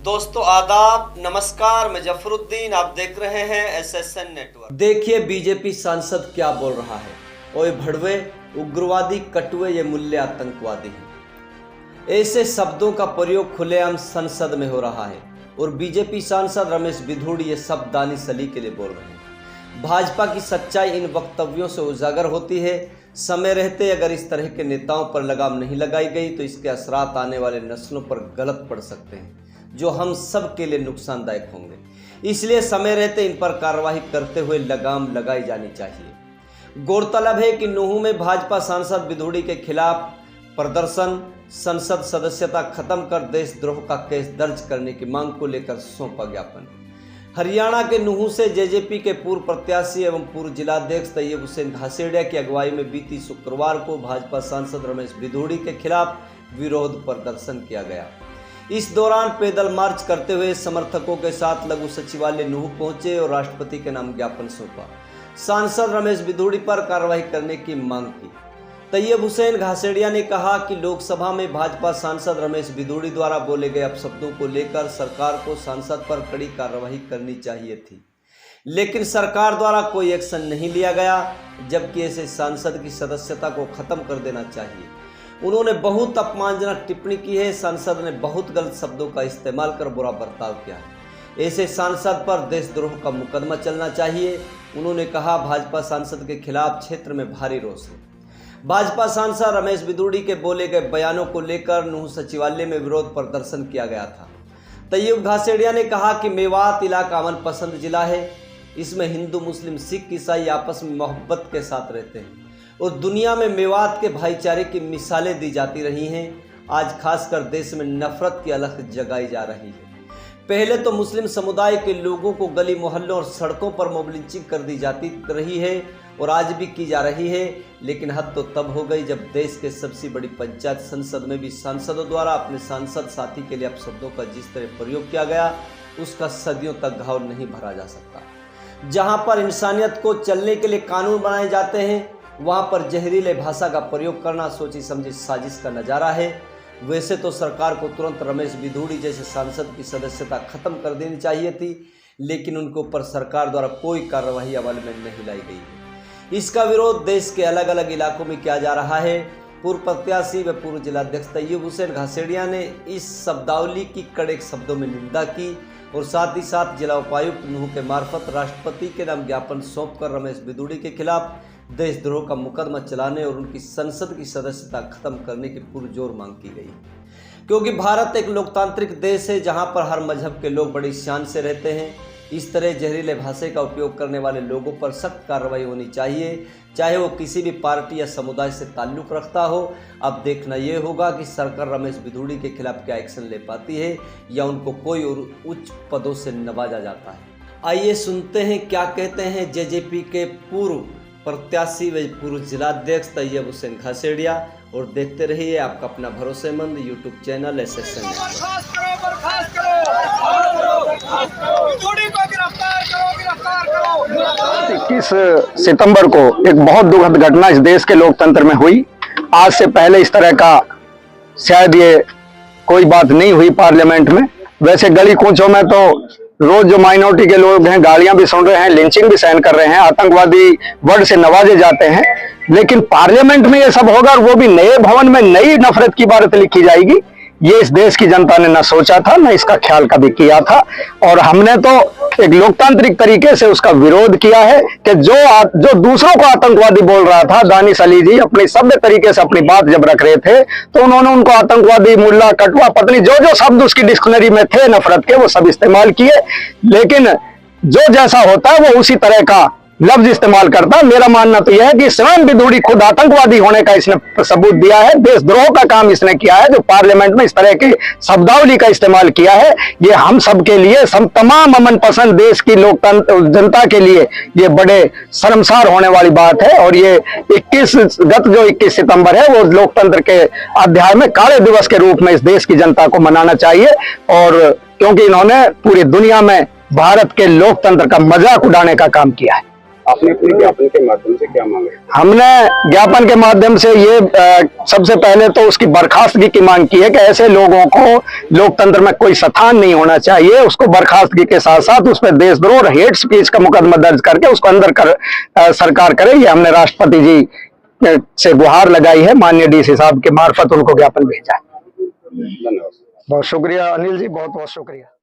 दोस्तों आदाब, नमस्कार। मैं जफरुद्दीन, आप देख रहे हैं SSN नेटवर्क। देखिए बीजेपी सांसद क्या बोल रहा है। ओए भड़वे, उग्रवादी, कटुए, ये मूल्य आतंकवादी हैं। ऐसे शब्दों का प्रयोग खुलेआम संसद में हो रहा है और बीजेपी सांसद रमेश बिधूड़ी ये सब दानिश अली के लिए बोल रहे हैं। भाजपा की सच्चाई इन वक्तव्यों से उजागर होती है। समय रहते अगर इस तरह के नेताओं पर लगाम नहीं लगाई गई तो इसके असरात आने वाले नस्लों पर गलत पड़ सकते हैं, जो हम सब के लिए नुकसानदायक होंगे। इसलिए समय रहते इन पर कार्रवाई करते हुए लगाम लगाई जानी चाहिए। गौरतलब है कि नूंह में भाजपा सांसद बिधूड़ी के खिलाफ प्रदर्शन, संसद सदस्यता खत्म कर देशद्रोह का केस दर्ज करने की मांग को लेकर सौंपा ज्ञापन। हरियाणा के नूंह से जेजेपी के पूर्व प्रत्याशी एवं पूर्व जिलाध्यक्ष तैयब हुसैन घासेड़िया की अगुवाई में बीती शुक्रवार को भाजपा सांसद रमेश बिधूड़ी के खिलाफ विरोध प्रदर्शन किया गया। इस दौरान पैदल मार्च करते हुए समर्थकों के साथ लघु सचिवालय नूंह पहुंचे और राष्ट्रपति के नाम ज्ञापन सौंपा। सांसद रमेश बिधूड़ी पर कार्रवाई करने की मांग की। तैयब हुसैन घासेड़िया ने कहा कि लोकसभा में भाजपा सांसद रमेश बिधूड़ी द्वारा बोले गए अपशब्दों को लेकर सरकार को सांसद पर कड़ी कार्रवाई करनी चाहिए थी, लेकिन सरकार द्वारा कोई एक्शन नहीं लिया गया, जबकि ऐसे सांसद की सदस्यता को खत्म कर देना चाहिए। उन्होंने बहुत अपमानजनक टिप्पणी की है। सांसद ने बहुत गलत शब्दों का इस्तेमाल कर बुरा बर्ताव किया है। ऐसे सांसद पर देशद्रोह का मुकदमा चलना चाहिए। उन्होंने कहा भाजपा सांसद के खिलाफ क्षेत्र में भारी रोष है। भाजपा सांसद रमेश बिधूड़ी के बोले गए बयानों को लेकर नूंह सचिवालय में विरोध प्रदर्शन किया गया था। तैयब घासेड़िया ने कहा कि मेवात इलाका अमन पसंद जिला है। इसमें हिंदू, मुस्लिम, सिख, ईसाई आपस में मोहब्बत के साथ रहते हैं और दुनिया में मेवात के भाईचारे की मिसालें दी जाती रही हैं। आज खासकर देश में नफरत की अलख जगाई जा रही है। पहले तो मुस्लिम समुदाय के लोगों को गली मोहल्लों और सड़कों पर मॉब लिंचिंग कर दी जाती रही है और आज भी की जा रही है, लेकिन हद तो तब हो गई जब देश के सबसे बड़ी पंचायत संसद में भी सांसदों द्वारा अपने सांसद साथी के लिए अपशब्दों का जिस तरह प्रयोग किया गया, उसका सदियों तक घाव नहीं भरा जा सकता। जहां पर इंसानियत को चलने के लिए कानून बनाए जाते हैं, वहां पर जहरीले भाषा का प्रयोग करना सोची समझी साजिश का नजारा है। वैसे तो सरकार को तुरंत रमेश बिधूड़ी जैसे सांसद की सदस्यता खत्म कर देनी चाहिए थी, लेकिन उनके ऊपर सरकार द्वारा कोई कार्रवाई अमल में नहीं लाई गई है। इसका विरोध देश के अलग अलग इलाकों में किया जा रहा है। पूर्व प्रत्याशी व पूर्व जिलाध्यक्ष तैयब हुसैन घासेड़िया ने इस शब्दावली की कड़े शब्दों में निंदा की और साथ ही साथ जिला उपायुक्त नूंह के मार्फत राष्ट्रपति के नाम ज्ञापन सौंपकर रमेश बिधूड़ी के खिलाफ देशद्रोह का मुकदमा चलाने और उनकी संसद की सदस्यता खत्म करने की पुरजोर मांग की गई। क्योंकि भारत एक लोकतांत्रिक देश है जहां पर हर मजहब के लोग बड़ी शान से रहते हैं। इस तरह जहरीले भाषा का उपयोग करने वाले लोगों पर सख्त कार्रवाई होनी चाहिए, चाहे वो किसी भी पार्टी या समुदाय से ताल्लुक रखता हो। अब देखना ये होगा कि सरकार रमेश बिधूड़ी के खिलाफ क्या एक्शन ले पाती है या उनको कोई और उच्च पदों से नवाजा जाता है। आइए सुनते हैं क्या कहते हैं जेजेपी के पूर्व प्रत्याशी व पूर्व जिलाध्यक्ष तैयब हुसैन घासेड़िया, और देखते रहिए आपका अपना भरोसेमंद यूट्यूब चैनल SSN। 21 सितंबर को एक बहुत दुखद घटना इस देश के लोकतंत्र में हुई। आज से पहले इस तरह का शायद ये कोई बात नहीं हुई पार्लियामेंट में। वैसे गली कूचों में तो रोज जो माइनॉरिटी के लोग हैं गालियां भी सुन रहे हैं, लिंचिंग भी सहन कर रहे हैं, आतंकवादी वर्ड से नवाजे जाते हैं, लेकिन पार्लियामेंट में ये सब होगा और वो भी नए भवन में नई नफरत की बात लिखी जाएगी। ये इस देश की जनता ने न सोचा था, न इसका ख्याल कभी किया था, और हमने तो एक लोकतांत्रिक तरीके से उसका विरोध किया है कि जो दूसरों को आतंकवादी बोल रहा था, दानिश अली जी अपने सभ्य तरीके से अपनी बात जब रख रहे थे तो उन्होंने उनको आतंकवादी, मुल्ला, कटवा, पत्नी, जो शब्द उसकी डिक्शनरी में थे नफरत के, वो सब इस्तेमाल किए। लेकिन जो जैसा होता है वो उसी तरह का लफ्ज इस्तेमाल करता है। मेरा मानना तो यह है कि स्वयं बिधूड़ी खुद आतंकवादी होने का इसने सबूत दिया है। देशद्रोह का काम इसने किया है जो पार्लियामेंट में इस तरह की शब्दावली का इस्तेमाल किया है। ये हम सब के लिए, सब तमाम अमन पसंद देश की लोकतंत्र जनता के लिए ये बड़े शर्मसार होने वाली बात है। और ये 21 सितंबर है वो लोकतंत्र के अध्याय में काले दिवस के रूप में इस देश की जनता को मनाना चाहिए। और क्योंकि इन्होंने पूरी दुनिया में भारत के लोकतंत्र का मजाक उड़ाने का काम किया है। आपने अपने ज्ञापन के माध्यम से क्या मांगा? हमने ज्ञापन के माध्यम से ये सबसे पहले तो उसकी बर्खास्तगी की मांग की है कि ऐसे लोगों को लोकतंत्र में कोई स्थान नहीं होना चाहिए। उसको बर्खास्तगी के साथ साथ उस पर देशद्रोह और हेट स्पीच का मुकदमा दर्ज करके उसको अंदर सरकार करे। ये हमने राष्ट्रपति जी से गुहार लगाई है, माननीय डीसी साहब के मार्फत उनको ज्ञापन भेजा है। धन्यवाद। बहुत शुक्रिया अनिल जी, बहुत बहुत शुक्रिया।